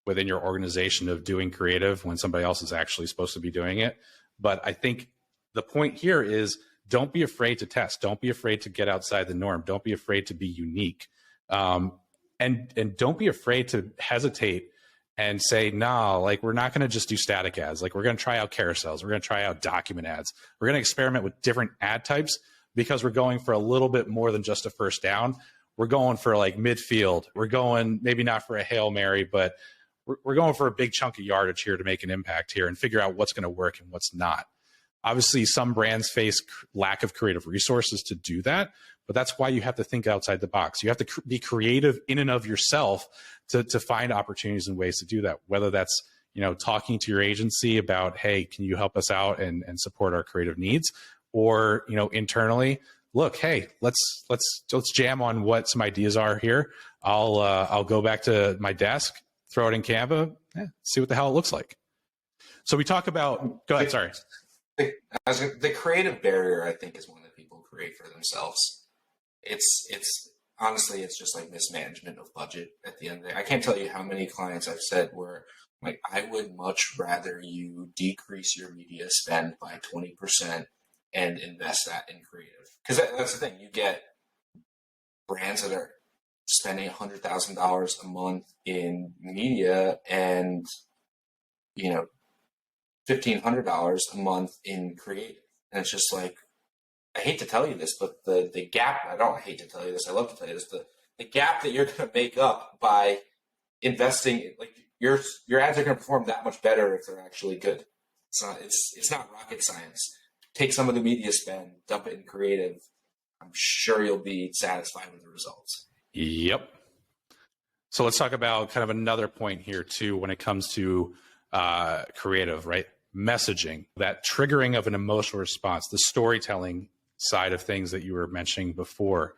within your organization of doing creative when somebody else is actually supposed to be doing it. But I think the point here is don't be afraid to test. Don't be afraid to get outside the norm. Don't be afraid to be unique. And don't be afraid to hesitate and say, nah, like we're not going to just do static ads. Like we're going to try out carousels. We're going to try out document ads. We're going to experiment with different ad types because we're going for a little bit more than just a first down. We're going for like midfield. We're going maybe not for a Hail Mary, but we're going for a big chunk of yardage here to make an impact here and figure out what's going to work and what's not. Obviously, some brands face lack of creative resources to do that, but that's why you have to think outside the box. You have to be creative in and of yourself to find opportunities and ways to do that, whether that's, you know, talking to your agency about, hey, can you help us out and support our creative needs? Or, you know, internally, look, hey, let's jam on what some ideas are here. I'll go back to my desk, throw it in Canva, see what the hell it looks like. So we talk about, go ahead, sorry. The creative barrier, I think, is one that people create for themselves. It's honestly, it's just like mismanagement of budget at the end of the day. I can't tell you how many clients I've said where, like, I would much rather you decrease your media spend by 20% and invest that in creative. Because that's the thing. You get brands that are spending $100,000 a month in media and, you know, $1,500 a month in creative. And it's just like, I hate to tell you this, but the gap, I don't hate to tell you this, I love to tell you this, the gap that you're going to make up by investing, like your ads are going to perform that much better if they're actually good. It's not rocket science. Take some of the media spend, dump it in creative. I'm sure you'll be satisfied with the results. Yep. So let's talk about kind of another point here too, when it comes to creative, right? Messaging, that triggering of an emotional response, the storytelling side of things that you were mentioning before.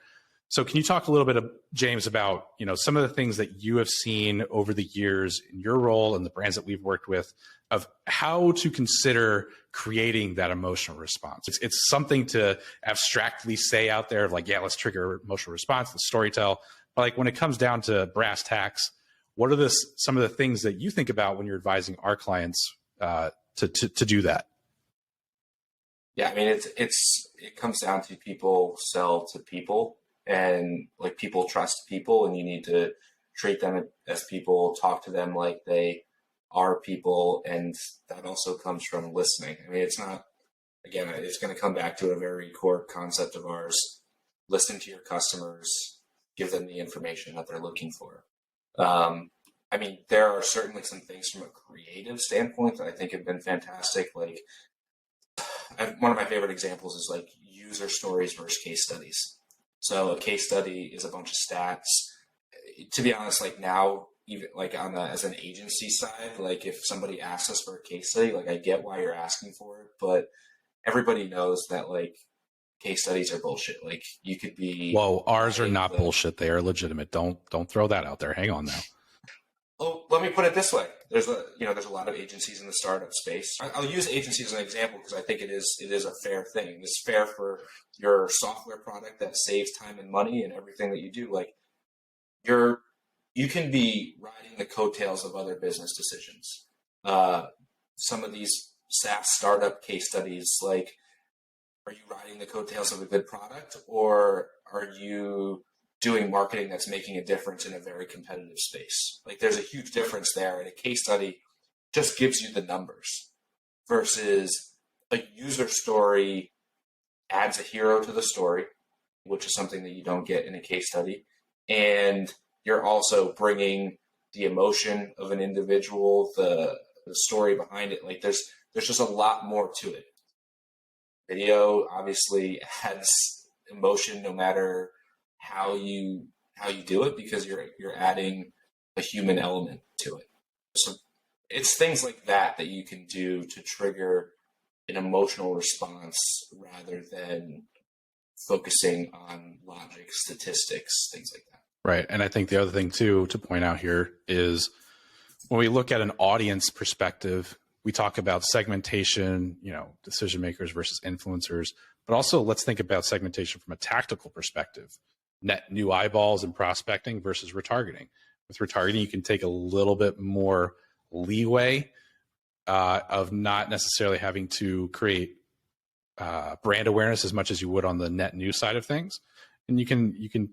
So can you talk a little bit, James, about, you know, some of the things that you have seen over the years in your role and the brands that we've worked with of how to consider creating that emotional response? It's something to abstractly say out there, like, yeah, let's trigger emotional response, the storytell. But like when it comes down to brass tacks, what are some of the things that you think about when you're advising our clients to do that? Yeah, I mean, it comes down to people sell to people, and like people trust people, and you need to treat them as people, talk to them like they are people, and that also comes from listening. I mean, it's not, again, it's going to come back to a very core concept of ours: listen to your customers, give them the information that they're looking for. I mean, there are certainly some things from a creative standpoint that I think have been fantastic. Like, one of my favorite examples is like user stories versus case studies. So a case study is a bunch of stats. To be honest, like now, even like as an agency side, like if somebody asks us for a case study, like I get why you're asking for it, but everybody knows that like case studies are bullshit. Like you could be. Whoa, ours are not bullshit. They are legitimate. Don't throw that out there. Hang on now. Oh, let me put it this way. There's a lot of agencies in the startup space. I'll use agencies as an example because I think it is a fair thing. It's fair for your software product that saves time and money and everything that you do. Like you can be riding the coattails of other business decisions. Some of these SaaS startup case studies, like, are you riding the coattails of a good product, or are you doing marketing that's making a difference in a very competitive space? Like, there's a huge difference there, and a case study just gives you the numbers versus a user story adds a hero to the story, which is something that you don't get in a case study. And you're also bringing the emotion of an individual, the story behind it. Like there's just a lot more to it. Video obviously adds emotion no matter how you do it, because you're adding a human element to it. So it's things like that you can do to trigger an emotional response rather than focusing on logic, statistics, things like that. Right. And I think the other thing too to point out here is when we look at an audience perspective, we talk about segmentation, decision makers versus influencers, but also let's think about segmentation from a tactical perspective. Net new eyeballs and prospecting versus retargeting. With retargeting, you can take a little bit more leeway of not necessarily having to create brand awareness as much as you would on the net new side of things. And you can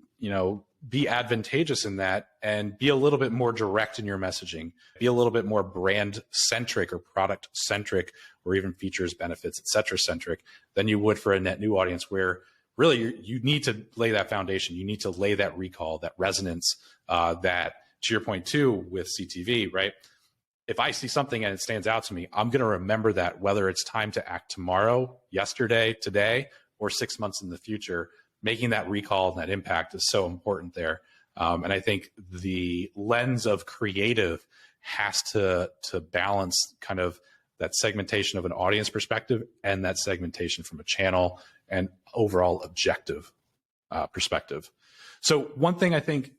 be advantageous in that and be a little bit more direct in your messaging, be a little bit more brand centric or product centric, or even features, benefits, et cetera centric than you would for a net new audience, where really you need to lay that foundation. You need to lay that recall, that resonance, that, to your point too, with CTV, right? If I see something and it stands out to me, I'm going to remember that, whether it's time to act tomorrow, yesterday, today, or 6 months in the future. Making that recall and that impact is so important there. And I think the lens of creative has to balance kind of that segmentation of an audience perspective and that segmentation from a channel and overall objective perspective. So one thing I think,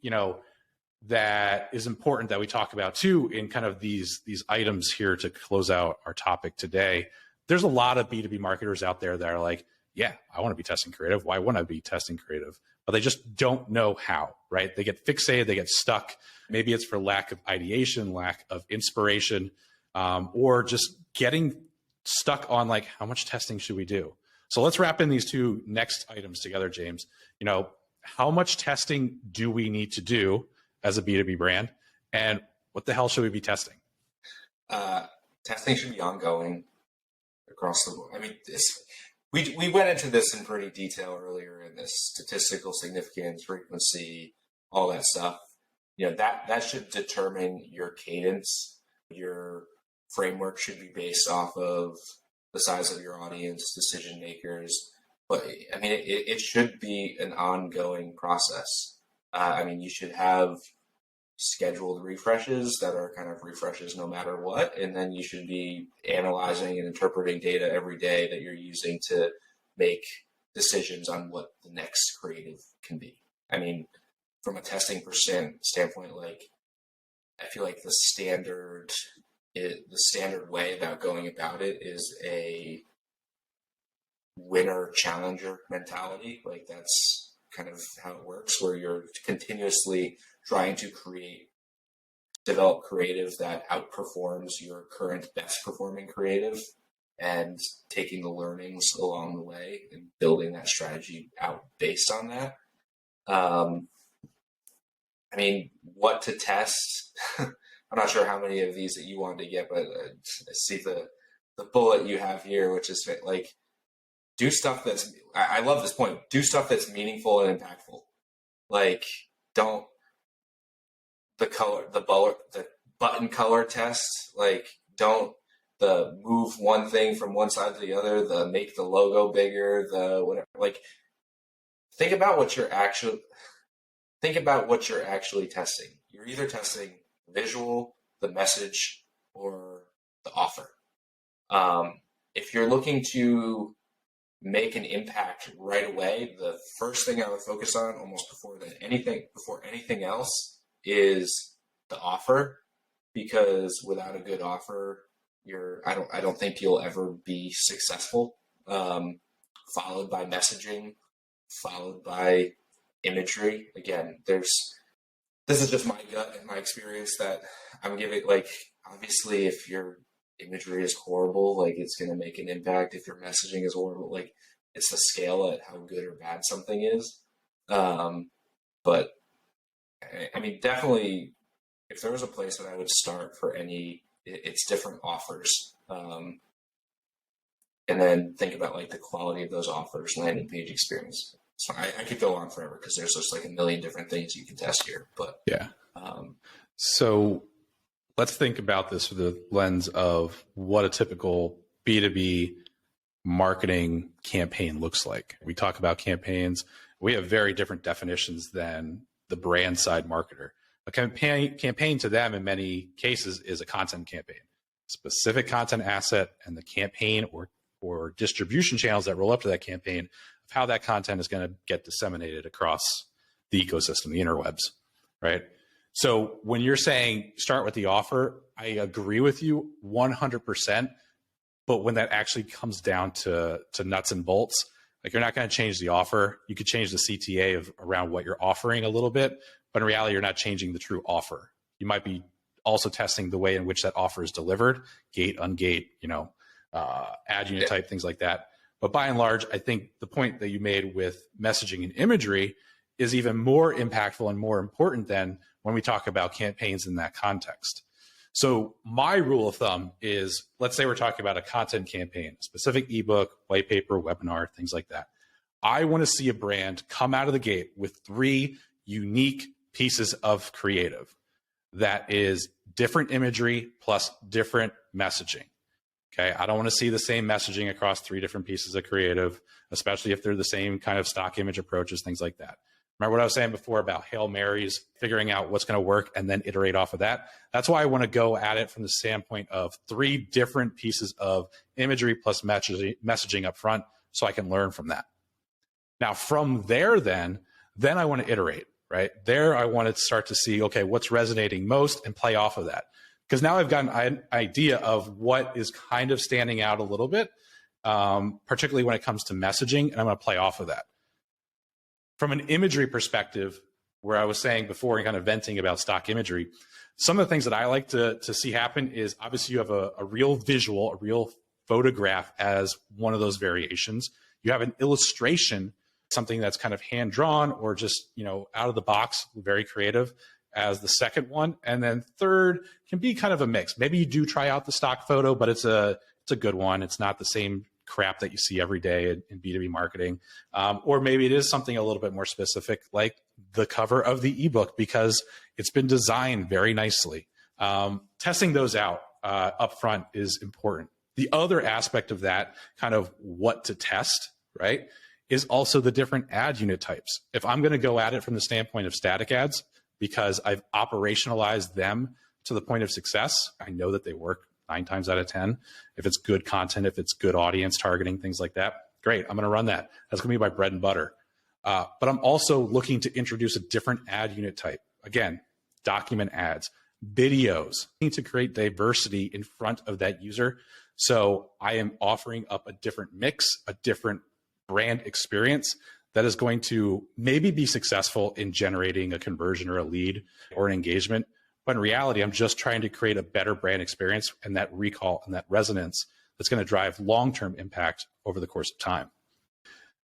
that is important that we talk about too in kind of these items here to close out our topic today. There's a lot of B2B marketers out there that are like, yeah, I want to be testing creative. Why wouldn't I be testing creative? But they just don't know how, right? They get fixated, they get stuck. Maybe it's for lack of ideation, lack of inspiration, or just getting stuck on like, how much testing should we do? So let's wrap in these two next items together, James. How much testing do we need to do as a B2B brand? And what the hell should we be testing? Testing should be ongoing across the board. I mean, we went into this in pretty detail earlier in this statistical significance, frequency, all that stuff. That should determine your cadence. Your framework should be based off of the size of your audience, decision makers. But I mean, it should be an ongoing process. You should have scheduled refreshes that are kind of refreshes no matter what, and then you should be analyzing and interpreting data every day that you're using to make decisions on what the next creative can be. I mean, from a testing standpoint, like, I feel like the standard way about going about it is a winner challenger mentality. Like, that's kind of how it works, where you're continuously trying to develop creative that outperforms your current best performing creative, and taking the learnings along the way and building that strategy out based on that. What to test? I'm not sure how many of these that you wanted to get, but I see the bullet you have here, which is like, do stuff that's, I love this point, do stuff that's meaningful and impactful. Like, don't the button color test, like, don't the move one thing from one side to the other, the make the logo bigger, the whatever. Like, think about what you're actually testing. You're either testing visual, the message, or the offer. If you're looking to make an impact right away, the first thing I would focus on almost before anything else is the offer, because without a good offer, I don't think you'll ever be successful. Followed by messaging, followed by imagery. Again, this is just my gut and my experience that I'm giving. Like, obviously, if your imagery is horrible, like, it's going to make an impact. If your messaging is horrible, like, it's the scale at how good or bad something is. But I mean, definitely, if there was a place that I would start for it's different offers. And then think about like the quality of those offers, landing page experience. So I could go on forever because there's just like a million different things you can test here. But yeah. So let's think about this through the lens of what a typical B2B marketing campaign looks like. We talk about campaigns. We have very different definitions than the brand side marketer. A campaign to them in many cases is a content campaign, specific content asset, and the campaign or distribution channels that roll up to that campaign of how that content is going to get disseminated across the ecosystem, the interwebs, right? So when you're saying start with the offer, I agree with you 100%. But when that actually comes down to nuts and bolts, like, you're not going to change the offer. You could change the CTA around what you're offering a little bit, but in reality, you're not changing the true offer. You might be also testing the way in which that offer is delivered, gate, ungate, ad unit type, things like that. But by and large, I think the point that you made with messaging and imagery is even more impactful and more important than when we talk about campaigns in that context. So my rule of thumb is, let's say we're talking about a content campaign, specific ebook, white paper, webinar, things like that. I want to see a brand come out of the gate with 3 unique pieces of creative that is different imagery plus different messaging. Okay, I don't want to see the same messaging across 3 different pieces of creative, especially if they're the same kind of stock image approaches, things like that. Remember what I was saying before about Hail Marys, figuring out what's going to work and then iterate off of that? That's why I want to go at it from the standpoint of 3 different pieces of imagery plus messaging up front, so I can learn from that. Now, from there, then I want to iterate, right? There, I want to start to see, okay, what's resonating most and play off of that. Because now I've got an idea of what is kind of standing out a little bit, particularly when it comes to messaging, and I'm going to play off of that. From an imagery perspective, where I was saying before and kind of venting about stock imagery, some of the things that I like to see happen is, obviously you have a real visual, a real photograph as one of those variations. You have an illustration, something that's kind of hand-drawn or just, out of the box, very creative, as the second one. And then third can be kind of a mix. Maybe you do try out the stock photo, but it's a good one. It's not the same crap that you see every day in B2B marketing. Or maybe it is something a little bit more specific, like the cover of the ebook, because it's been designed very nicely. Testing those out up front is important. The other aspect of that, kind of what to test, right, is also the different ad unit types. If I'm going to go at it from the standpoint of static ads, because I've operationalized them to the point of success, I know that they work 9 times out of 10. If it's good content, if it's good audience targeting, things like that, great, I'm going to run that. That's going to be my bread and butter. But I'm also looking to introduce a different ad unit type. Again, document ads, videos. I need to create diversity in front of that user. So I am offering up a different mix, a different brand experience that is going to maybe be successful in generating a conversion or a lead or an engagement. But in reality, I'm just trying to create a better brand experience and that recall and that resonance that's going to drive long-term impact over the course of time.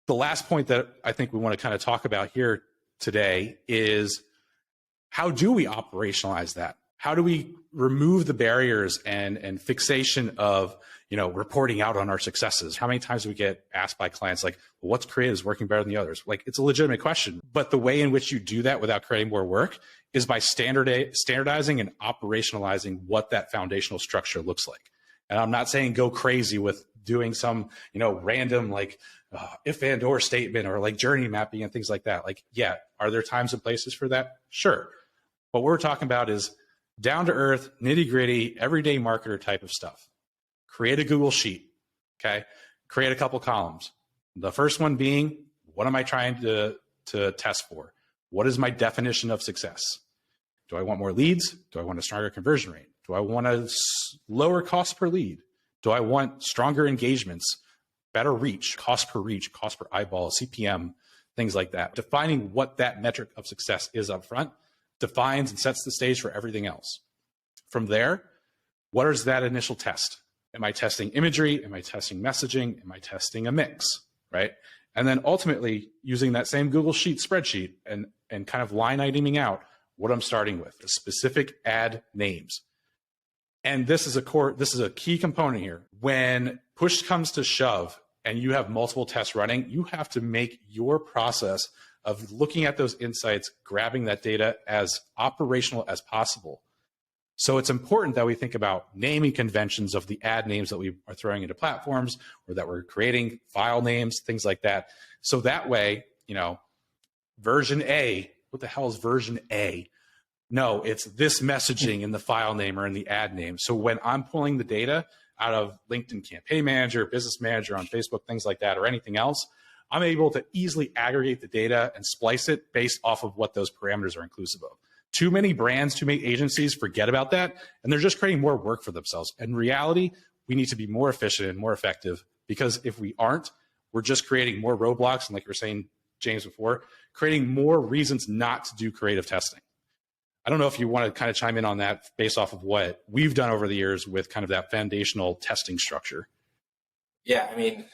The last point that I think we want to kind of talk about here today is, how do we operationalize that? How do we remove the barriers and fixation of, reporting out on our successes? How many times do we get asked by clients like, well, what's creative is working better than the others? Like, it's a legitimate question, but the way in which you do that without creating more work is by standardizing and operationalizing what that foundational structure looks like. And I'm not saying go crazy with doing some, random if and or statement or like journey mapping and things like that. Like, yeah, are there times and places for that? Sure. What we're talking about is down to earth, nitty gritty, everyday marketer type of stuff. Create a Google sheet. Okay. Create a couple columns. The first one being, what am I trying to test for? What is my definition of success? Do I want more leads? Do I want a stronger conversion rate? Do I want a lower cost per lead? Do I want stronger engagements, better reach, cost per eyeball, CPM, things like that? Defining what that metric of success is up front defines and sets the stage for everything else. From there, what is that initial test? Am I testing imagery? Am I testing messaging? Am I testing a mix, right? And then ultimately using that same Google Sheet spreadsheet and kind of line iteming out what I'm starting with, the specific ad names. And this is a key component here. When push comes to shove and you have multiple tests running, you have to make your process of looking at those insights, grabbing that data as operational as possible. So it's important that we think about naming conventions of the ad names that we are throwing into platforms or that we're creating, file names, things like that. So that way, version A, what the hell is version A? No, it's this messaging in the file name or in the ad name. So when I'm pulling the data out of LinkedIn Campaign Manager, Business Manager on Facebook, things like that, or anything else, I'm able to easily aggregate the data and splice it based off of what those parameters are inclusive of. Too many brands, too many agencies forget about that, and they're just creating more work for themselves. In reality, we need to be more efficient and more effective, because if we aren't, we're just creating more roadblocks. And like you were saying, James, before, creating more reasons not to do creative testing. I don't know if you want to kind of chime in on that based off of what we've done over the years with kind of that foundational testing structure. Yeah, I mean,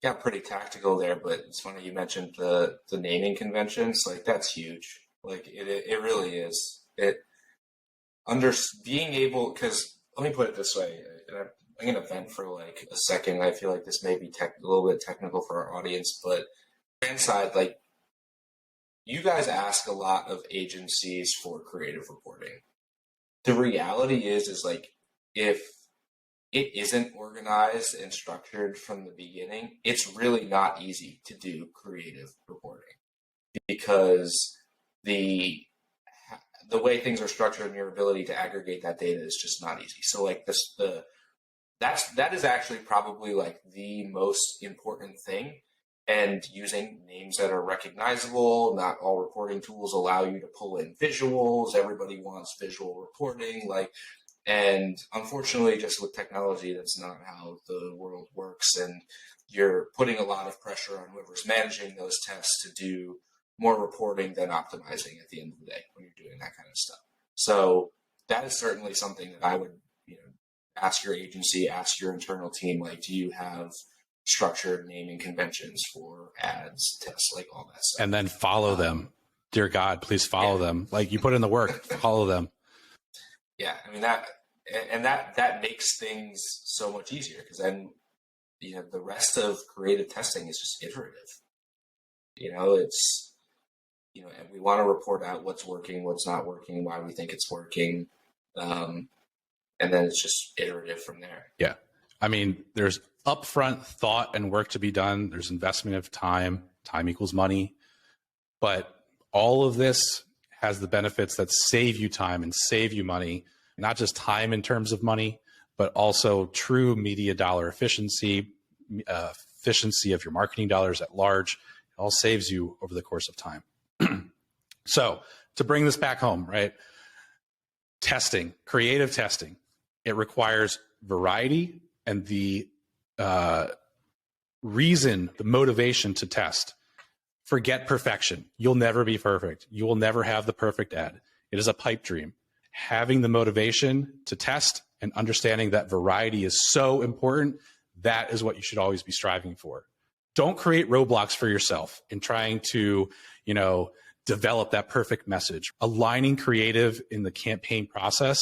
got pretty tactical there, but it's funny you mentioned the naming conventions. Like, that's huge. Like, it really is. Being able, because let me put it this way, and I'm going to vent for like a second. I feel like this may be a little bit technical for our audience, but inside, like, you guys ask a lot of agencies for creative reporting. The reality is like, if it isn't organized and structured from the beginning, it's really not easy to do creative reporting, because the way things are structured and your ability to aggregate that data is just not easy. So like that is actually probably like the most important thing. And using names that are recognizable. Not all reporting tools allow you to pull in visuals. Everybody wants visual reporting, and unfortunately, just with technology, that's not how the world works. And you're putting a lot of pressure on whoever's managing those tests to do more reporting than optimizing at the end of the day when you're doing that kind of stuff. So that is certainly something that I would, ask your agency, ask your internal team, like, do you have structured naming conventions for ads, tests, like all that stuff. And then follow them. Dear God, please follow them. Like, you put in the work, follow them. Yeah, I mean, that makes things so much easier, because then, the rest of creative testing is just iterative. It's, and we want to report out what's working, what's not working, why we think it's working. And then it's just iterative from there. Yeah. I mean, there's upfront thought and work to be done. There's investment of time. Time equals money. But all of this has the benefits that save you time and save you money, not just time in terms of money, but also true media dollar efficiency, efficiency of your marketing dollars at large. It all saves you over the course of time. So to bring this back home, right? Testing, creative testing, it requires variety and the reason, the motivation to test. Forget perfection. You'll never be perfect. You will never have the perfect ad. It is a pipe dream. Having the motivation to test and understanding that variety is so important, that is what you should always be striving for. Don't create roadblocks for yourself in trying to, develop that perfect message. Aligning creative in the campaign process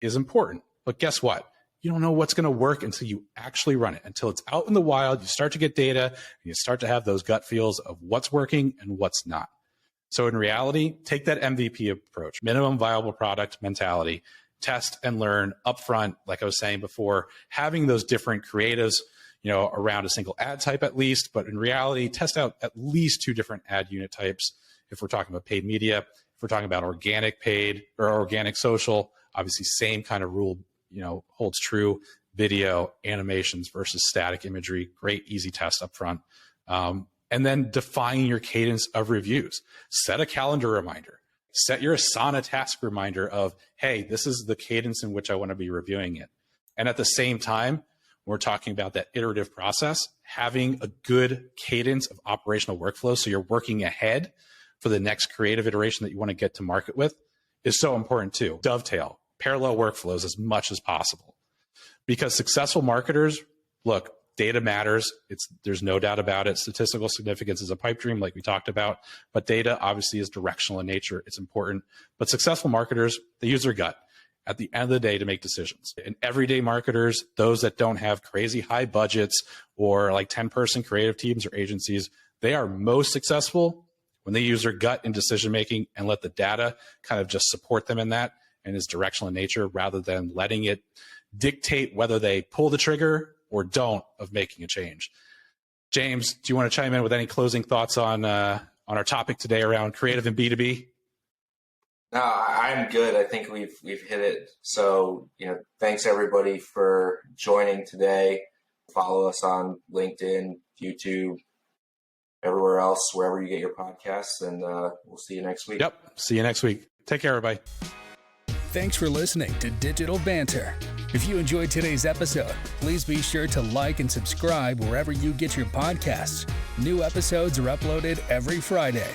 is important. But guess what? You don't know what's going to work until you actually run it. Until it's out in the wild, you start to get data, and you start to have those gut feels of what's working and what's not. So in reality, take that MVP approach, minimum viable product mentality, test and learn upfront, like I was saying before, having those different creatives, around a single ad type at least, but in reality, test out at least 2 different ad unit types. If we're talking about paid media, if we're talking about organic paid or organic social, obviously same kind of rule, holds true. Video, animations versus static imagery, great easy test up front. And then define your cadence of reviews. Set a calendar reminder. Set your Asana task reminder of, hey, this is the cadence in which I want to be reviewing it. And at the same time, we're talking about that iterative process, having a good cadence of operational workflow so you're working ahead for the next creative iteration that you want to get to market with is so important too. Dovetail, parallel workflows as much as possible. Because successful marketers, look, data matters. There's no doubt about it. Statistical significance is a pipe dream like we talked about, but data obviously is directional in nature. It's important. But successful marketers, they use their gut at the end of the day to make decisions. And everyday marketers, those that don't have crazy high budgets or like 10-person creative teams or agencies, they are most successful when they use their gut in decision-making and let the data kind of just support them in that and is directional in nature rather than letting it dictate whether they pull the trigger or don't of making a change. James, do you want to chime in with any closing thoughts on our topic today around creative and B2B? No, I'm good. I think we've hit it. So, thanks everybody for joining today. Follow us on LinkedIn, YouTube, everywhere else, wherever you get your podcasts, and we'll see you next week. Yep. See you next week. Take care, everybody. Thanks for listening to Digital Banter. If you enjoyed today's episode, please be sure to like and subscribe wherever you get your podcasts. New episodes are uploaded every Friday.